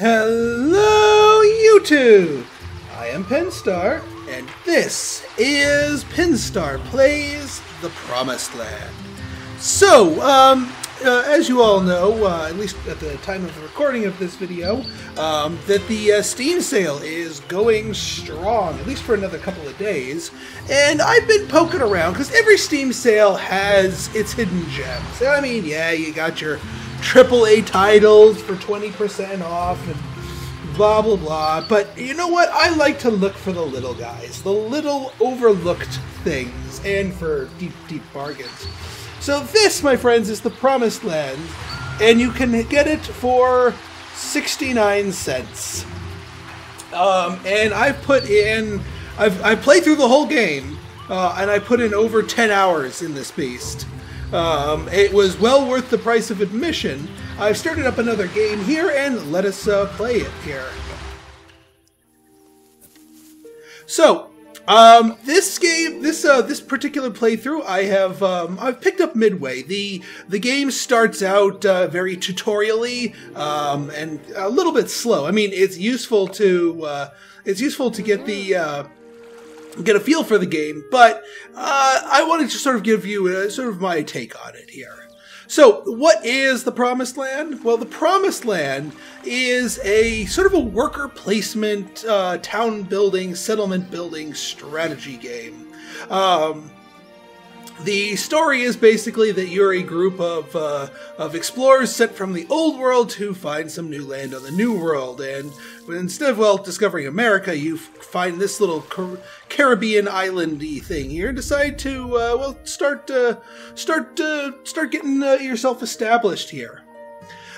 Hello, YouTube! I am Pinstar, and this is Pinstar Plays The Promised Land. So, as you all know, at least at the time of the recording of this video, that the Steam sale is going strong, at least for another couple of days. And I've been poking around, because every Steam sale has its hidden gems. I mean, yeah, you got your AAA titles for 20% off and blah blah blah, but you know what? I like to look for the little guys, the little overlooked things, and for deep bargains. So this, my friends, is The Promised Land, and you can get it for 69 cents. And I've put in, I've played through the whole game, and I put in over 10 hours in this beast. It was well worth the price of admission. I've started up another game here, and let us play it here. So, this game, this particular playthrough, I've picked up midway. The game starts out very tutorially and a little bit slow. I mean, it's useful to get a feel for the game, but I wanted to sort of give you sort of my take on it here. So, what is The Promised Land? Well, The Promised Land is a sort of a worker placement, town building, settlement building strategy game. The story is basically that you're a group of explorers sent from the old world to find some new land on the new world, and instead of, well, discovering America, you find this little Caribbean island-y thing here and decide to, well, start getting yourself established here.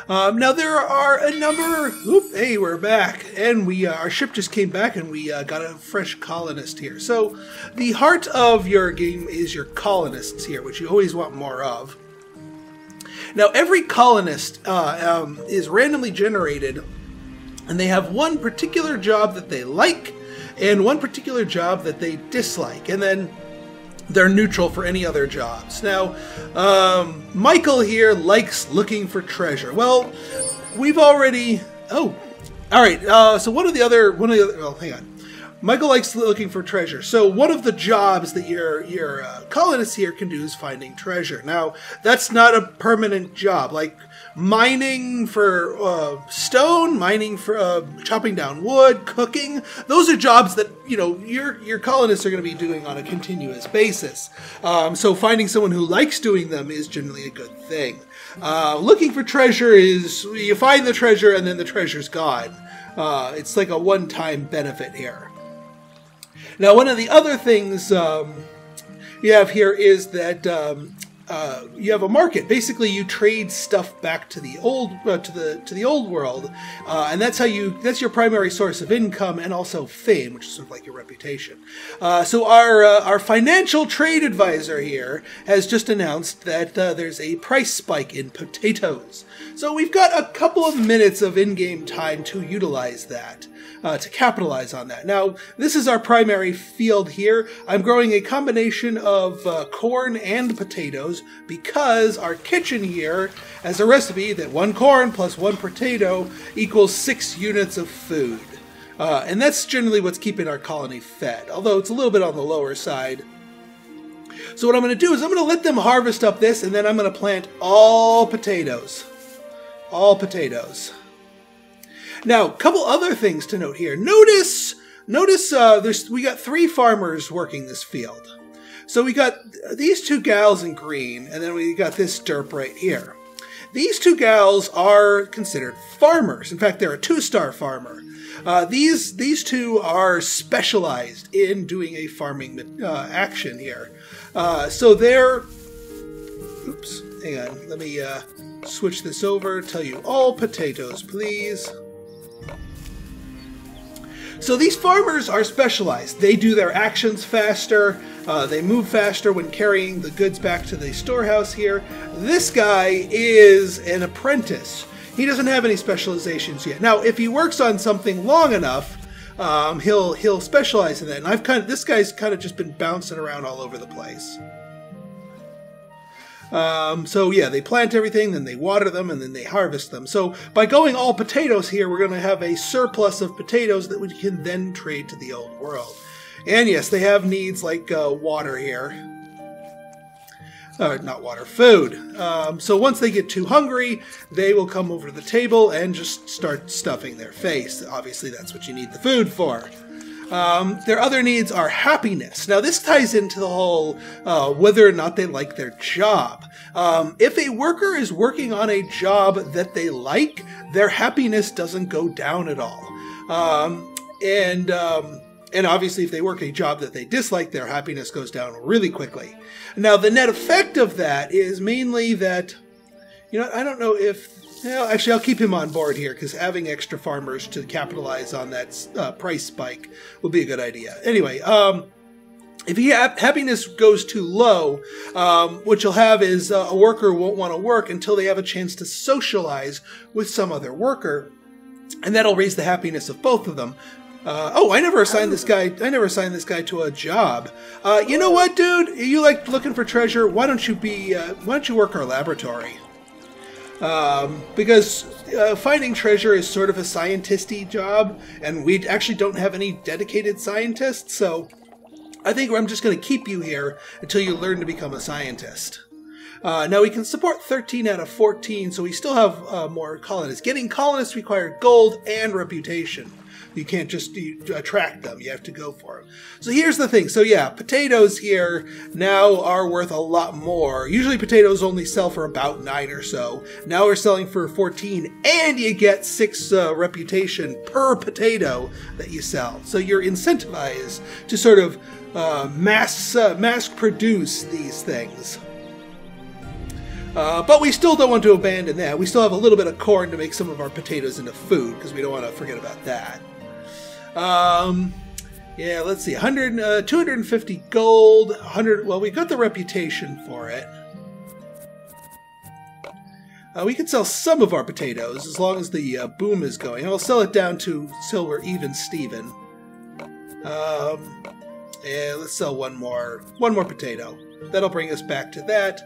Now there are a number. Hey, we're back, and our ship just came back, and we got a fresh colonist here. So the heart of your game is your colonists here, which you always want more of. Now every colonist is randomly generated, and they have one particular job that they like, and one particular job that they dislike, and then they're neutral for any other jobs. Now, Michael here likes looking for treasure. Well, we've already... Oh, all right. So one of the other... Well, hang on. Michael likes looking for treasure. So one of the jobs that your colonists here can do is finding treasure. Now, that's not a permanent job. Like mining for stone, mining for chopping down wood, cooking. Those are jobs that, you know, your colonists are going to be doing on a continuous basis. So finding someone who likes doing them is generally a good thing. Looking for treasure is you find the treasure and then the treasure's gone. It's like a one-time benefit here. Now, one of the other things you have here is that you have a market. Basically, you trade stuff back to the old to the old world, and that's your primary source of income and also fame, which is sort of like your reputation. So our financial trade advisor here has just announced that there's a price spike in potatoes. So we've got a couple of minutes of in-game time to utilize that. To capitalize on that. Now, this is our primary field here. I'm growing a combination of corn and potatoes because our kitchen here has a recipe that 1 corn plus 1 potato equals 6 units of food. And that's generally what's keeping our colony fed, although it's a little bit on the lower side. So what I'm going to do is I'm going to let them harvest up this, and then I'm going to plant all potatoes. All potatoes. Now, a couple other things to note here. Notice we got 3 farmers working this field. So we got these 2 gals in green, and then we got this derp right here. These 2 gals are considered farmers. In fact, they're a 2-star farmer. These 2 are specialized in doing a farming action here. So they're... Oops, hang on. Let me switch this over. Tell you all potatoes, please. So these farmers are specialized. They do their actions faster. They move faster when carrying the goods back to the storehouse here. This guy is an apprentice. He doesn't have any specializations yet. Now, if he works on something long enough, he'll specialize in that. And this guy's kind of just been bouncing around all over the place. So yeah, they plant everything, then they water them, and then they harvest them. So by going all potatoes here, we're going to have a surplus of potatoes that we can then trade to the old world. And yes, they have needs like water here. Not water, food. So once they get too hungry, they will come over to the table and just start stuffing their face. Obviously, that's what you need the food for. Their other needs are happiness. Now, this ties into the whole whether or not they like their job. If a worker is working on a job that they like, their happiness doesn't go down at all. And obviously, if they work a job that they dislike, their happiness goes down really quickly. Now, the net effect of that is mainly that, you know, I don't know if... Well, actually, I'll keep him on board here, because having extra farmers to capitalize on that price spike will be a good idea. Anyway, if happiness goes too low, what you'll have is a worker won't want to work until they have a chance to socialize with some other worker, and that'll raise the happiness of both of them. I never assigned this guy to a job. You know what, dude? You like looking for treasure? Why don't you work our laboratory? Because finding treasure is sort of a scientist-y job, and we actually don't have any dedicated scientists, so I think I'm just going to keep you here until you learn to become a scientist. Now, we can support 13 out of 14, so we still have more colonists. Getting colonists requires gold and reputation. You can't just attract them. You have to go for them. So here's the thing. So yeah, potatoes here now are worth a lot more. Usually potatoes only sell for about 9 or so. Now we're selling for 14, and you get 6 reputation per potato that you sell. So you're incentivized to sort of mass produce these things. But we still don't want to abandon that. We still have a little bit of corn to make some of our potatoes into food, because we don't want to forget about that. Yeah, let's see. 250 gold. 100. Well, we got the reputation for it. We can sell some of our potatoes as long as the boom is going. I'll sell it down to silver even Steven. And let's sell one more potato. That'll bring us back to that.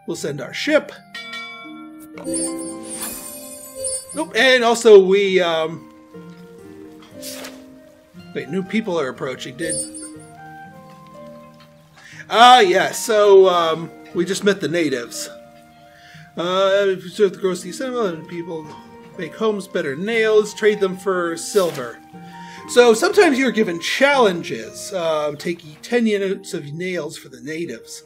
We'll send our ship. Nope. And also we wait, new people are approaching. Yeah, so we just met the natives. Serve the grocery center, and people make homes, better nails, trade them for silver. So sometimes you're given challenges. Take 10 units of nails for the natives.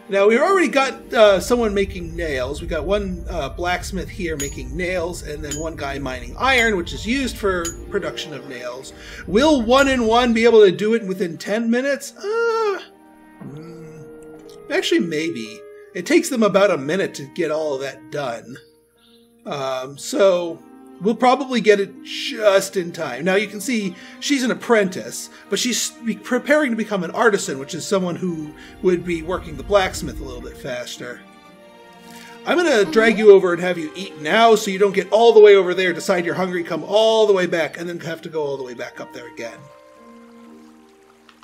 Now, we've already got someone making nails. We got one blacksmith here making nails, and then one guy mining iron, which is used for production of nails. Will 1 and 1 be able to do it within 10 minutes? Actually, maybe. It takes them about a minute to get all of that done. So we'll probably get it just in time. Now, you can see she's an apprentice, but she's preparing to become an artisan, which is someone who would be working the blacksmith a little bit faster. I'm going to drag you over and have you eat now so you don't get all the way over there, decide you're hungry, come all the way back, and then have to go all the way back up there again.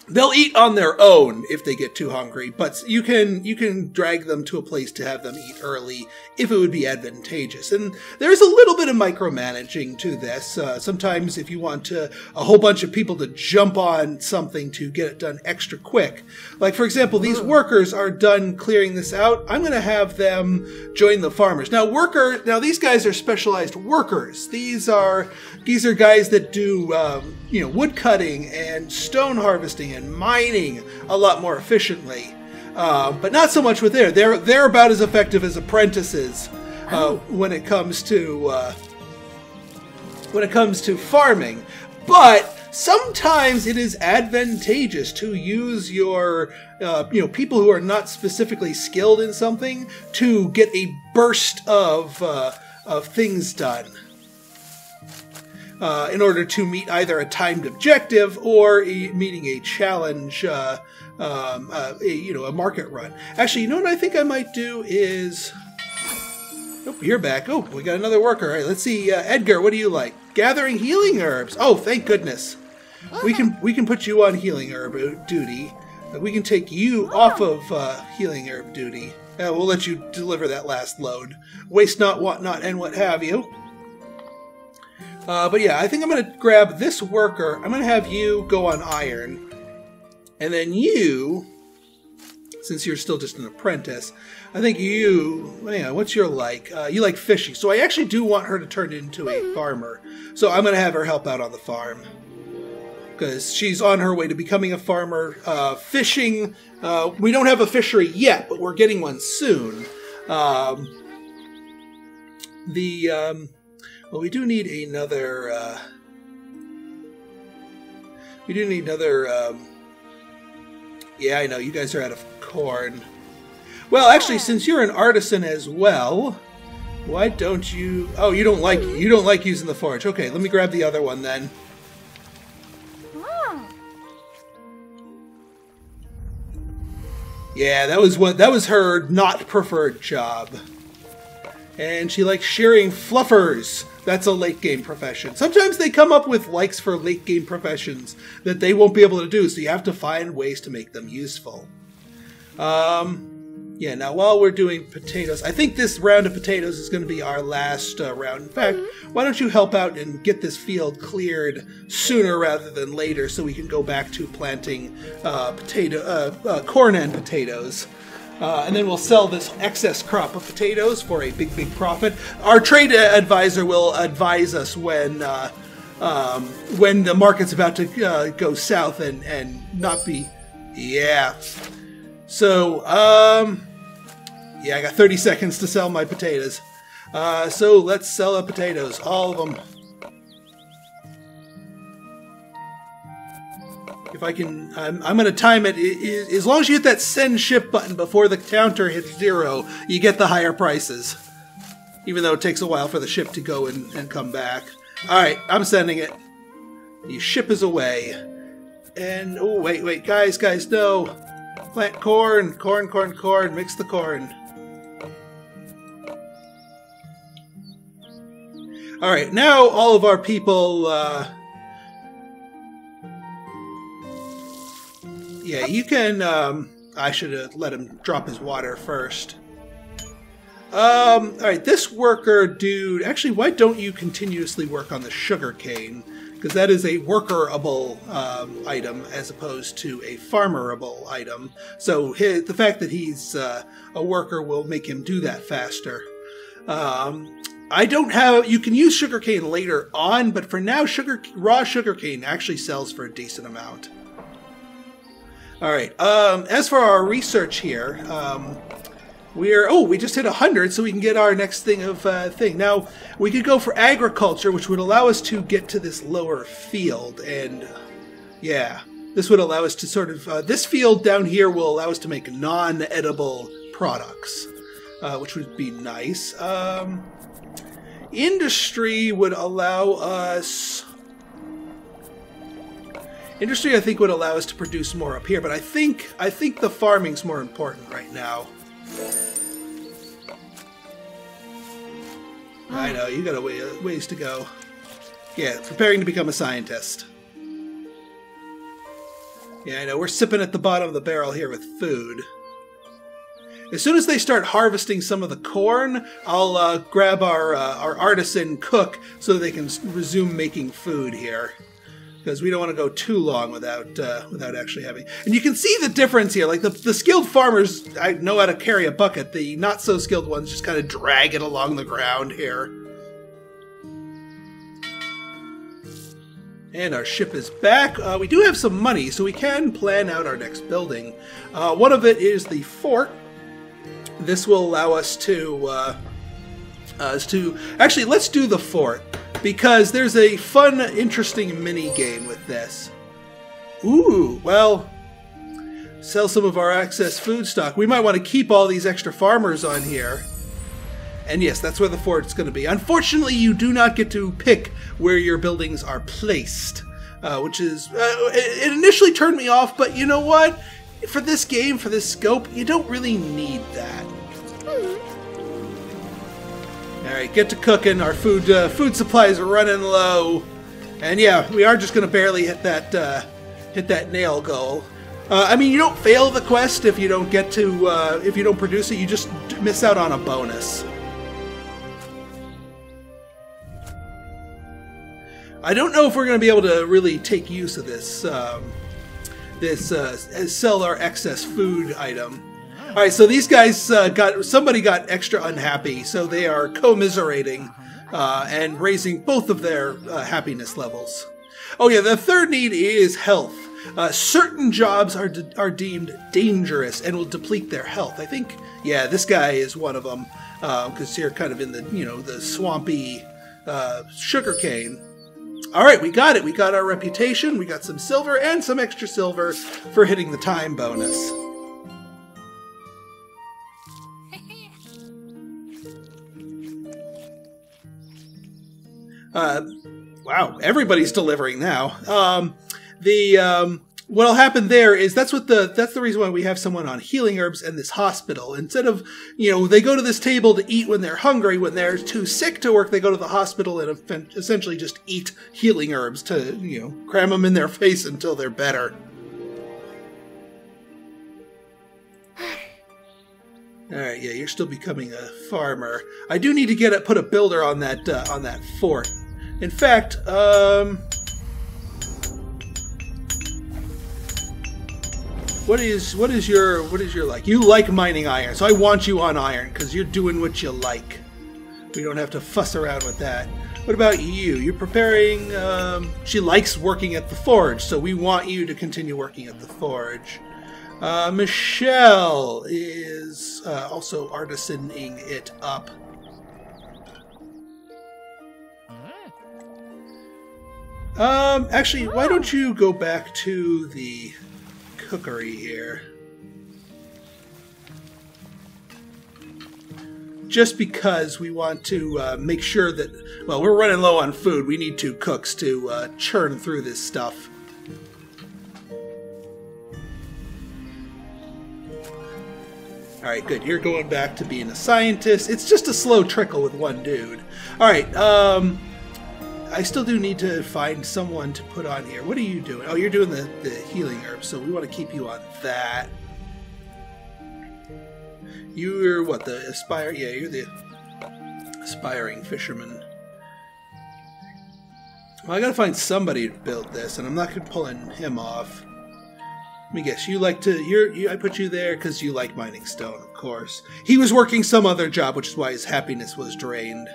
They'll eat on their own if they get too hungry, but you can drag them to a place to have them eat early if it would be advantageous. And there's a little bit of micromanaging to this. Sometimes if you want a whole bunch of people to jump on something to get it done extra quick. Like, for example, these workers are done clearing this out. I'm going to have them join the farmers. Now, these guys are specialized workers. These are guys that do wood cutting and stone harvesting and mining a lot more efficiently, but not so much with they're about as effective as apprentices when it comes to farming. But sometimes it is advantageous to use your people who are not specifically skilled in something to get a burst of things done. In order to meet either a timed objective or meeting a challenge, a market run. Actually, you know what I think I might do is... Oh, you're back. Oh, we got another worker. All right, let's see. Edgar, what do you like? Gathering healing herbs. Oh, thank goodness. We can put you on healing herb duty. We can take you off of healing herb duty. We'll let you deliver that last load. Waste not, want not, and what have you. But yeah, I think I'm going to grab this worker. I'm going to have you go on iron. And then you, since you're still just an apprentice, I think you, yeah, what's your like? You like fishing. So I actually do want her to turn into a farmer. So I'm going to have her help out on the farm. Because she's on her way to becoming a farmer. Fishing, we don't have a fishery yet, but we're getting one soon. Well, we do need another, yeah, I know, you guys are out of corn. Well, actually, since you're an artisan as well, why don't you, oh, you don't like using the forge. Okay, let me grab the other one then. Yeah, that was her not preferred job. And she likes shearing fluffers. That's a late game profession. Sometimes they come up with likes for late game professions that they won't be able to do, so you have to find ways to make them useful. Yeah, now while we're doing potatoes, I think this round of potatoes is going to be our last round. In fact, why don't you help out and get this field cleared sooner rather than later so we can go back to planting corn and potatoes. And then we'll sell this excess crop of potatoes for a big, big profit. Our trade advisor will advise us when the market's about to go south and not be... Yeah. So, yeah, I got 30 seconds to sell my potatoes. So let's sell the potatoes, all of them. If I can, I'm going to time it. As long as you hit that send ship button before the counter hits 0, you get the higher prices. Even though it takes a while for the ship to go and come back. Alright, I'm sending it. The ship is away. And, oh, wait, guys, no. Plant corn, mix the corn. Alright, now all of our people, yeah, you can, I should have let him drop his water first. Alright, this worker dude, actually, why don't you continuously work on the sugar cane? Because that is a workerable item as opposed to a farmerable item. So the fact that he's a worker will make him do that faster. I don't have... You can use sugarcane later on, but for now, raw sugarcane actually sells for a decent amount. Alright, as for our research here, we just hit 100, so we can get our next thing of thing. Now, we could go for agriculture, which would allow us to get to this lower field, and yeah, this would allow us to sort of... this field down here will allow us to make non-edible products, which would be nice. Industry would allow us... Industry, I think, would allow us to produce more up here, but I think the farming's more important right now. I know, you got a ways to go. Yeah, preparing to become a scientist. Yeah, I know, we're sipping at the bottom of the barrel here with food. As soon as they start harvesting some of the corn, I'll grab our artisan cook so that they can resume making food here. Because we don't want to go too long without actually having... And you can see the difference here. Like, the skilled farmers know how to carry a bucket. The not-so-skilled ones just kind of drag it along the ground here. And our ship is back. We do have some money, so we can plan out our next building. One of it is the fort. This will allow us to... Actually, let's do the fort. Because there's a fun, interesting mini-game with this. Ooh, well, sell some of our excess food stock. We might want to keep all these extra farmers on here. And yes, that's where the fort's going to be. Unfortunately, you do not get to pick where your buildings are placed. Which is... it initially turned me off, but you know what? For this game, for this scope, you don't really need that. Alright, get to cooking. Our food supplies are running low. And yeah, we are just going to barely hit that nail goal. I mean, you don't fail the quest if you don't get to, if you don't produce it, you just miss out on a bonus. I don't know if we're going to be able to really take use of this, sell our excess food item. All right, so these guys somebody got extra unhappy, so they are commiserating and raising both of their happiness levels. Oh yeah, the third need is health. Certain jobs are deemed dangerous and will deplete their health. I think, yeah, this guy is one of them because you're kind of in the the swampy sugarcane. All right, we got it. We got our reputation. We got some silver and some extra silver for hitting the time bonus. Wow, everybody's delivering now. What'll happen there is that's the reason why we have someone on healing herbs and this hospital. Instead of, they go to this table to eat when they're hungry. When they're too sick to work, they go to the hospital and essentially just eat healing herbs to, cram them in their face until they're better. All right, yeah, you're still becoming a farmer. I do need to put a builder on that fort. In fact, what is your like? You like mining iron, so I want you on iron because you're doing what you like. We don't have to fuss around with that. What about you? You're preparing. She likes working at the forge, so we want you to continue working at the forge. Michelle is also artisaning it up. Actually, why don't you go back to the cookery here? Just because we want to make sure that, well, we're running low on food. We need 2 cooks to churn through this stuff. Alright, good. You're going back to being a scientist. It's just a slow trickle with one dude. Alright, I still do need to find someone to put on here. What are you doing? Oh, you're doing the healing herbs, so we want to keep you on that. You're what, the aspire? Yeah, you're the aspiring fisherman. Well, I gotta find somebody to build this, and I'm not gonna pull him off. Let me guess, you like to, I put you there because you like mining stone, of course. He was working some other job, which is why his happiness was drained.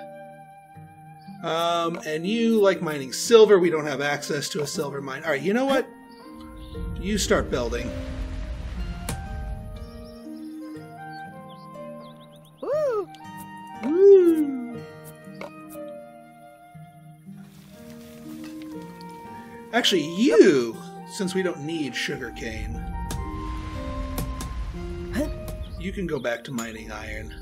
And you like mining silver. We don't have access to a silver mine. Alright, you know what? You start building. Woo! Woo! Actually, you... Since we don't need sugarcane, you can go back to mining iron.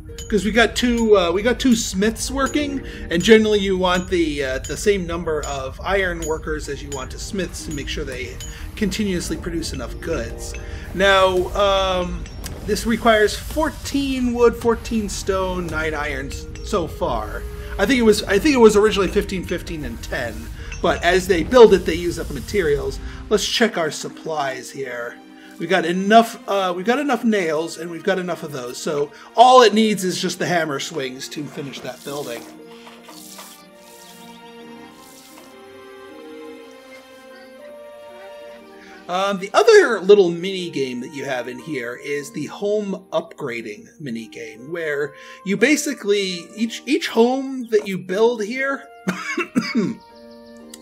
Because we got two smiths working, and generally you want the same number of iron workers as you want to smiths to make sure they continuously produce enough goods. Now, this requires 14 wood, 14 stone, 9 irons so far. I think it was originally 15, 15, and 10. But as they build it, they use up materials. Let's check our supplies here. We got enough nails, and we've got enough of those. So all it needs is just the hammer swings to finish that building. The other little mini game that you have in here is the home upgrading mini game, where you basically each home that you build here.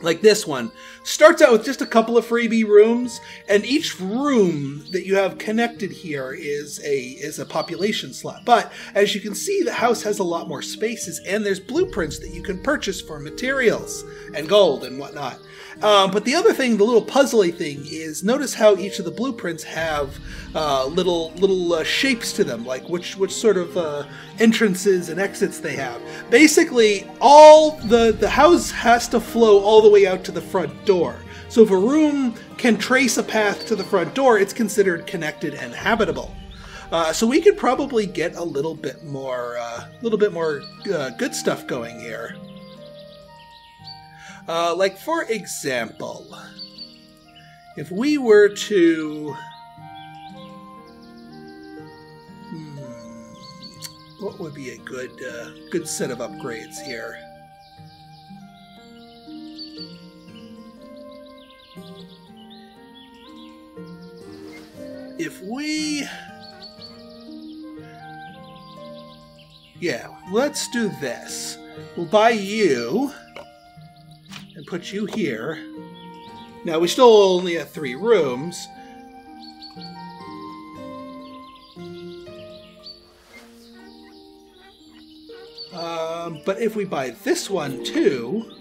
Like this one, starts out with just a couple of freebie rooms, and each room that you have connected here is a population slot. But as you can see, the house has a lot more spaces, and there's blueprints that you can purchase for materials and gold and whatnot. But the other thing, the little puzzly thing, is notice how each of the blueprints have little shapes to them, like which sort of entrances and exits they have. Basically, all the house has to flow all the way out to the front door. So if a room can trace a path to the front door, it's considered connected and habitable. So we could probably get a little bit more good stuff going here. Like, for example, If we were to... what would be a good set of upgrades here? If we... yeah, let's do this. We'll buy you and put you here. Now, we still only have 3 rooms. But if we buy this one too,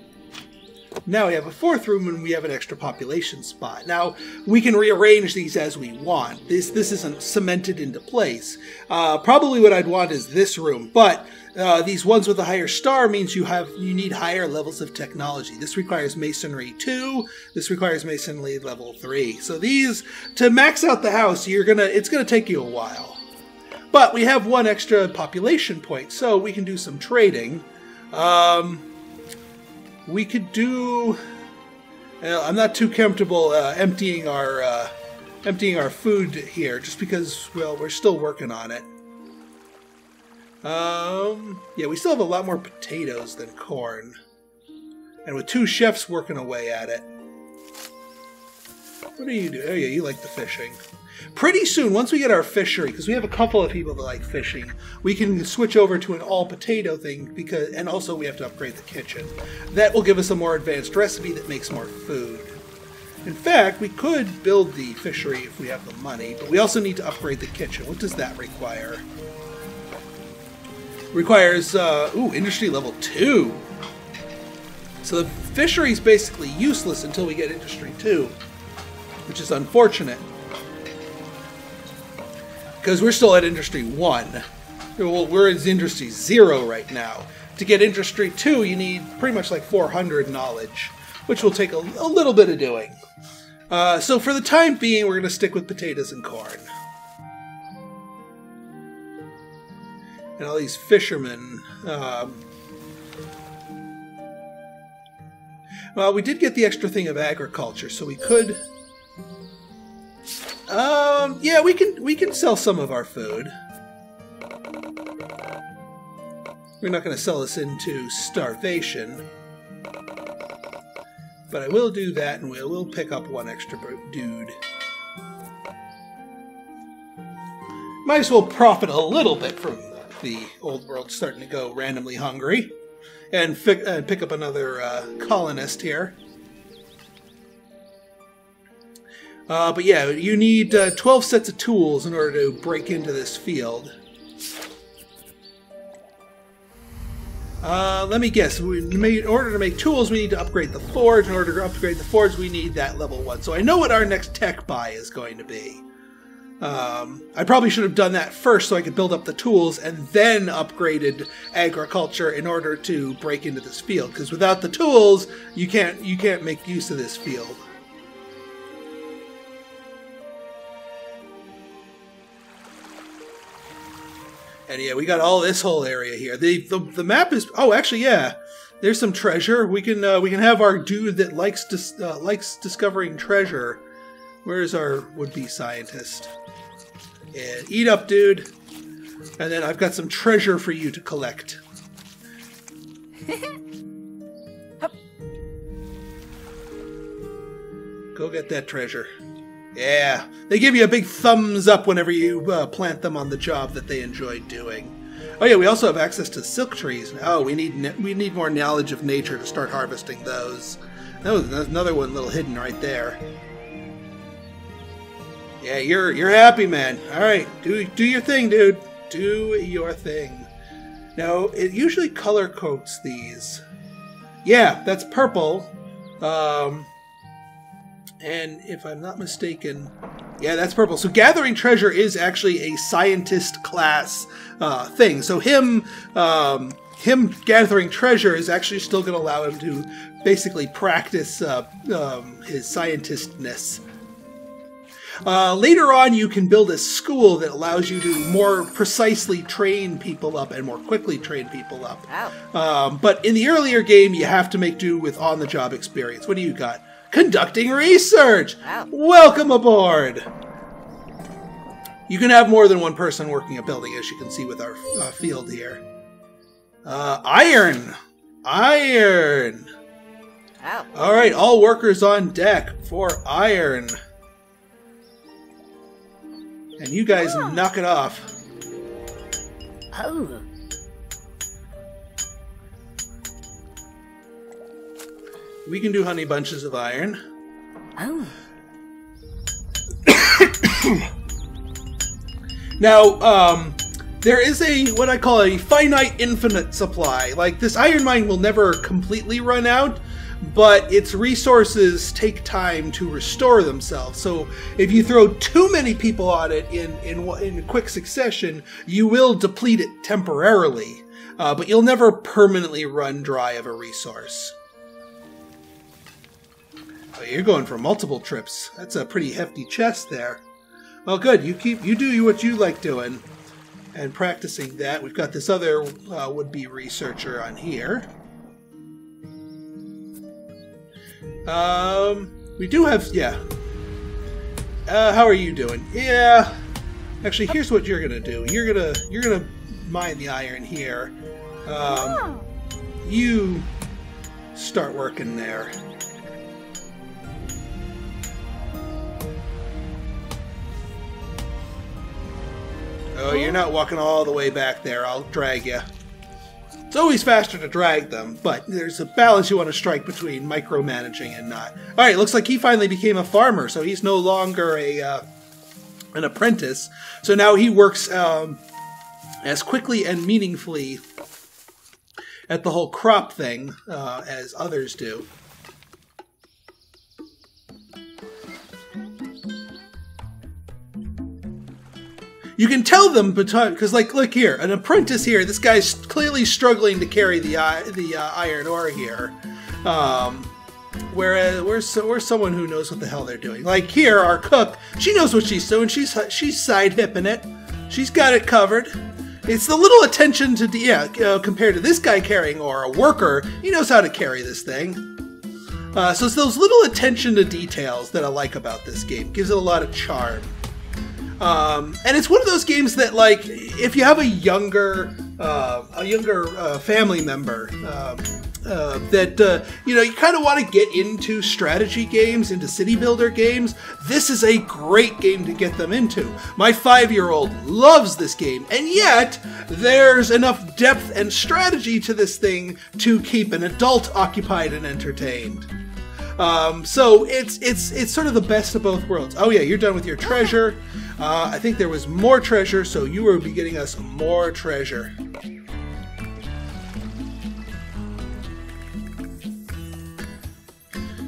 now we have a 4th room and we have an extra population spot. Now, we can rearrange these as we want. This isn't cemented into place. Probably what I'd want is this room, but these ones with a higher star means you need higher levels of technology. This requires Masonry 2. This requires Masonry level 3. So these, to max out the house, it's gonna take you a while. But we have 1 extra population point, so we can do some trading. We could do... I'm not too comfortable emptying our food here, just because, well, we're still working on it. Yeah, we still have a lot more potatoes than corn. And with 2 chefs working away at it. What do you do? Oh yeah, you like the fishing. Pretty soon, once we get our fishery, because we have a couple of people that like fishing, we can switch over to an all-potato thing, and also we have to upgrade the kitchen. That will give us a more advanced recipe that makes more food. In fact, we could build the fishery if we have the money, but we also need to upgrade the kitchen. What does that require? Requires, industry level 2. So the fishery is basically useless until we get industry 2, which is unfortunate. Because we're still at industry 1. Well, we're in industry 0 right now. To get industry 2, you need pretty much like 400 knowledge, which will take a little bit of doing. So for the time being, we're going to stick with potatoes and corn. And all these fishermen. Well, we did get the extra thing of agriculture, so we could... yeah, we can sell some of our food. We're not going to sell us into starvation. But I will do that, and we'll pick up 1 extra dude. Might as well profit a little bit from the old world starting to go randomly hungry. And pick up another colonist here. But yeah, you need 12 sets of tools in order to break into this field. Let me guess. In order to make tools, we need to upgrade the forge. In order to upgrade the forge, we need that level 1. So I know what our next tech buy is going to be. I probably should have done that first so I could build up the tools and then upgraded agriculture in order to break into this field. Because without the tools, you can't make use of this field. And yeah, we got all this whole area here. The map is... oh, actually, yeah. There's some treasure. We can have our dude that likes discovering treasure. Where's our would-be scientist? And eat up, dude. And then I've got some treasure for you to collect. Go get that treasure. Yeah, they give you a big thumbs up whenever you plant them on the job that they enjoy doing. Oh yeah, we also have access to silk trees. Oh, we need more knowledge of nature to start harvesting those. That was another one little hidden right there. Yeah, you're happy, man. All right, do your thing, dude. Do your thing. Now, it usually color coats these. Yeah, that's purple. And if I'm not mistaken, yeah, that's purple. So gathering treasure is actually a scientist class thing. So him gathering treasure is actually still going to allow him to basically practice his scientistness. Later on, you can build a school that allows you to more precisely train people up and more quickly train people up. Wow. But in the earlier game, you have to make do with on-the-job experience. What do you got? conducting research. Wow. Welcome aboard. You can have more than one person working a building, as you can see with our field here. Iron. Iron. Wow. All right, all workers on deck for iron. And you guys knock it off. Oh. We can do honey bunches of iron. Oh. Now, there is what I call a finite infinite supply. Like, this iron mine will never completely run out, but its resources take time to restore themselves. So if you throw too many people on it in quick succession, you will deplete it temporarily, but you'll never permanently run dry of a resource. Oh, you're going for multiple trips. That's a pretty hefty chest there. Well, good. You do what you like doing and practicing that. We've got this other would-be researcher on here. We do have, yeah. How are you doing? Yeah. Actually, here's what you're gonna do. You're gonna mine the iron here. You start working there. Oh, you're not walking all the way back there. I'll drag you. It's always faster to drag them, but there's a balance you want to strike between micromanaging and not. All right, looks like he finally became a farmer, so he's no longer an apprentice. So now he works as quickly and meaningfully at the whole crop thing as others do. You can tell them because, like, look here, an apprentice here. This guy's clearly struggling to carry the iron ore here, whereas we're someone who knows what the hell they're doing. Like here, our cook, she knows what she's doing. She's side hipping it. She's got it covered. It's the little attention to compared to this guy carrying ore, a worker. He knows how to carry this thing. So it's those little attention to details that I like about this game. Gives it a lot of charm. And it's one of those games that, like, if you have a younger family member that you kind of want to get into strategy games, into city builder games, this is a great game to get them into. My 5-year-old loves this game, and yet there's enough depth and strategy to this thing to keep an adult occupied and entertained. So it's sort of the best of both worlds. Oh yeah, you're done with your treasure. I think there was more treasure, so you will be getting us more treasure.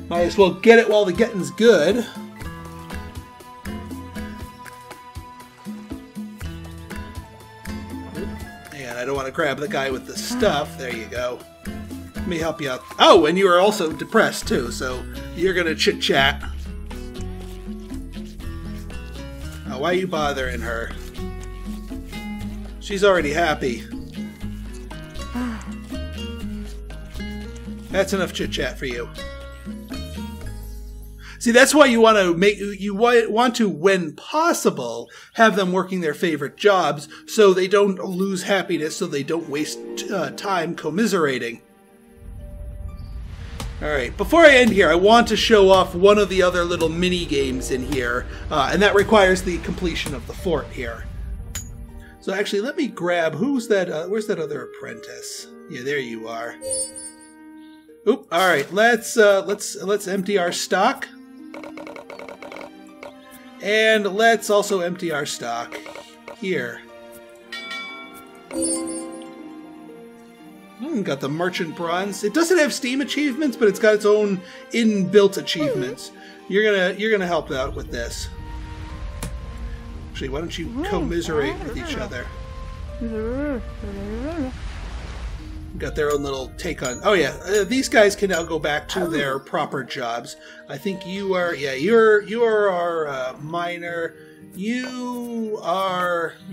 Might as well get it while the getting's good. And I don't want to grab the guy with the stuff. There you go. Let me help you out. Oh, and you are also depressed too, so you're gonna chit-chat. Oh, why are you bothering her? She's already happy. That's enough chit-chat for you. See, that's why you want to, when possible, have them working their favorite jobs so they don't lose happiness, so they don't waste time commiserating. Alright, before I end here, I want to show off one of the other little mini-games in here, and that requires the completion of the fort here. So actually, let me grab, who's that, where's that other apprentice? Yeah, there you are. Oop, alright, let's empty our stock. And let's also empty our stock here. Got the merchant bronze. It doesn't have Steam achievements, but it's got its own inbuilt achievements. You're gonna help out with this. Actually, why don't you commiserate with each other? Got their own little take on. Oh yeah, these guys can now go back to their proper jobs. I think you are. Yeah, you are our miner. You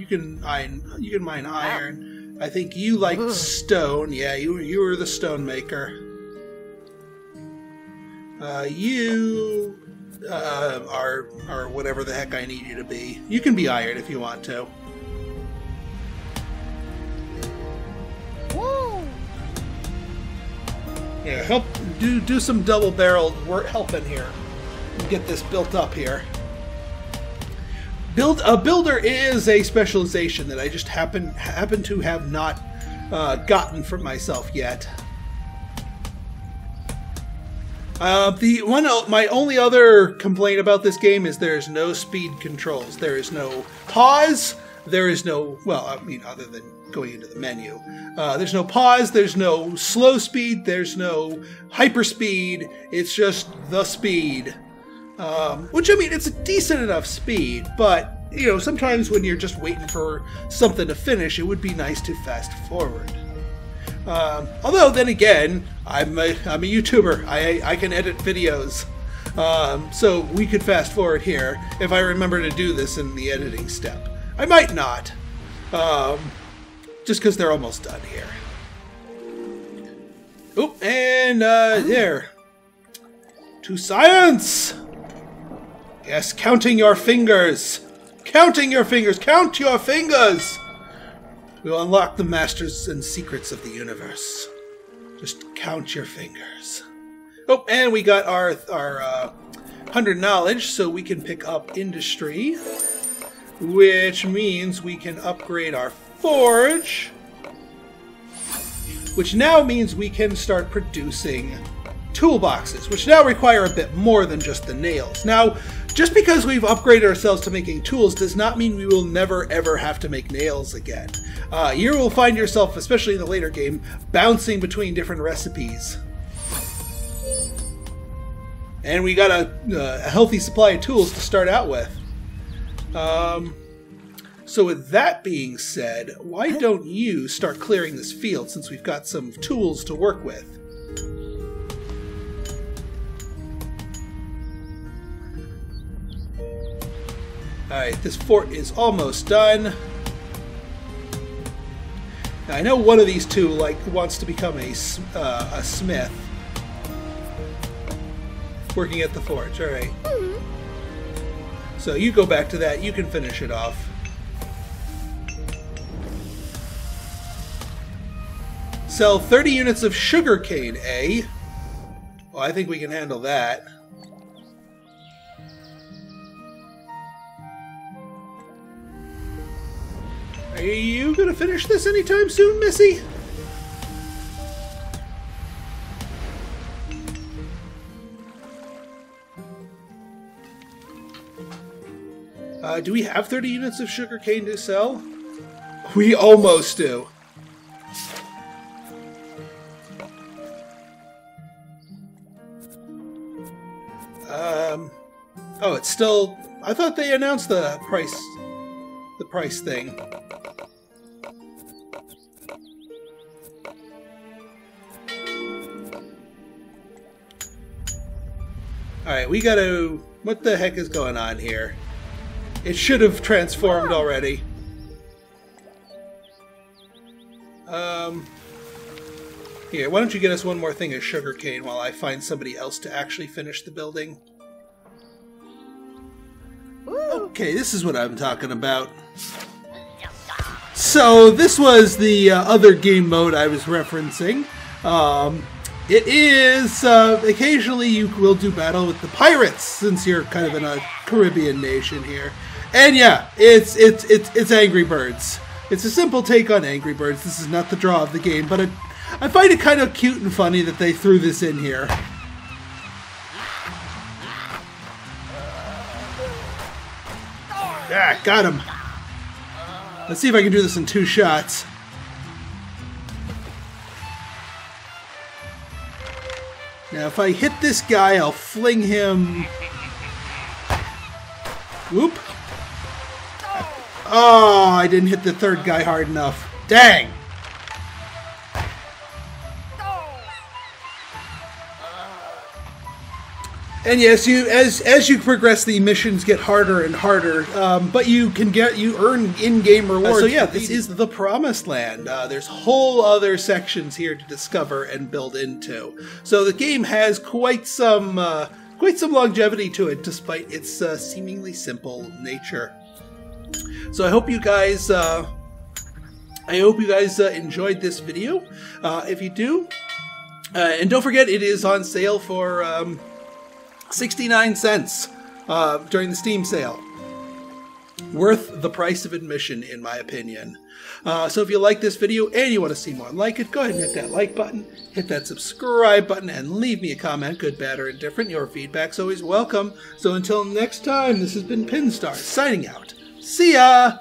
can mine iron. I think you like stone. Yeah, you were the stone maker. You are whatever the heck I need you to be. You can be iron if you want to. Woo! Yeah, help do some double-barreled work help in here and get this built up here. A builder is a specialization that I just happen to have not gotten for myself yet. My only other complaint about this game is there's no speed controls. There is no pause. There is no, well, I mean, other than going into the menu. There's no pause. There's no slow speed. There's no hyper speed. It's just the speed. Which, I mean, it's a decent enough speed, but, you know, sometimes when you're just waiting for something to finish, it would be nice to fast forward. Although, then again, I'm a YouTuber. I can edit videos. So we could fast forward here if I remember to do this in the editing step. I might not. Just because they're almost done here. Oop, and there. To science! Yes, counting your fingers. Counting your fingers. Count your fingers! We will unlock the masters and secrets of the universe. Just count your fingers. Oh, and we got our 100 knowledge, so we can pick up industry, which means we can upgrade our forge, which now means we can start producing toolboxes, which now require a bit more than just the nails. Now, just because we've upgraded ourselves to making tools does not mean we will never ever have to make nails again. You will find yourself, especially in the later game, bouncing between different recipes. And we got a healthy supply of tools to start out with. So with that being said, why don't you start clearing this field since we've got some tools to work with? Alright, this fort is almost done. Now, I know one of these two wants to become a smith. Working at the forge, alright. So you go back to that, you can finish it off. Sell 30 units of sugarcane, eh? Well, I think we can handle that. Are you gonna finish this anytime soon, Missy? Do we have 30 units of sugarcane to sell? We almost do. Oh, it's still... I thought they announced the price thing. Alright, we gotta... What the heck is going on here? It should have transformed already. Here, why don't you get us one more thing of sugarcane while I find somebody else to actually finish the building? Okay, this is what I'm talking about. So, this was the other game mode I was referencing. It is, occasionally you will do battle with the pirates, since you're kind of in a Caribbean nation here. And yeah, it's Angry Birds. It's a simple take on Angry Birds. This is not the draw of the game, but I find it kind of cute and funny that they threw this in here. Ah, got him. Let's see if I can do this in 2 shots. Now, if I hit this guy, I'll fling him... Whoop. Oh, I didn't hit the third guy hard enough. Dang! And yes, as you progress, the missions get harder and harder, but you earn in-game rewards. So yeah, this is the Promised Land. There's whole other sections here to discover and build into. So the game has quite some longevity to it, despite its seemingly simple nature. So I hope you guys enjoyed this video. If you do, and don't forget, it is on sale for 69 cents during the Steam sale. Worth the price of admission, in my opinion. So if you like this video and you want to see more like it, go ahead and hit that like button, hit that subscribe button, and leave me a comment, good, bad, or indifferent. Your feedback's always welcome. So until next time, this has been Pinstar, signing out. See ya!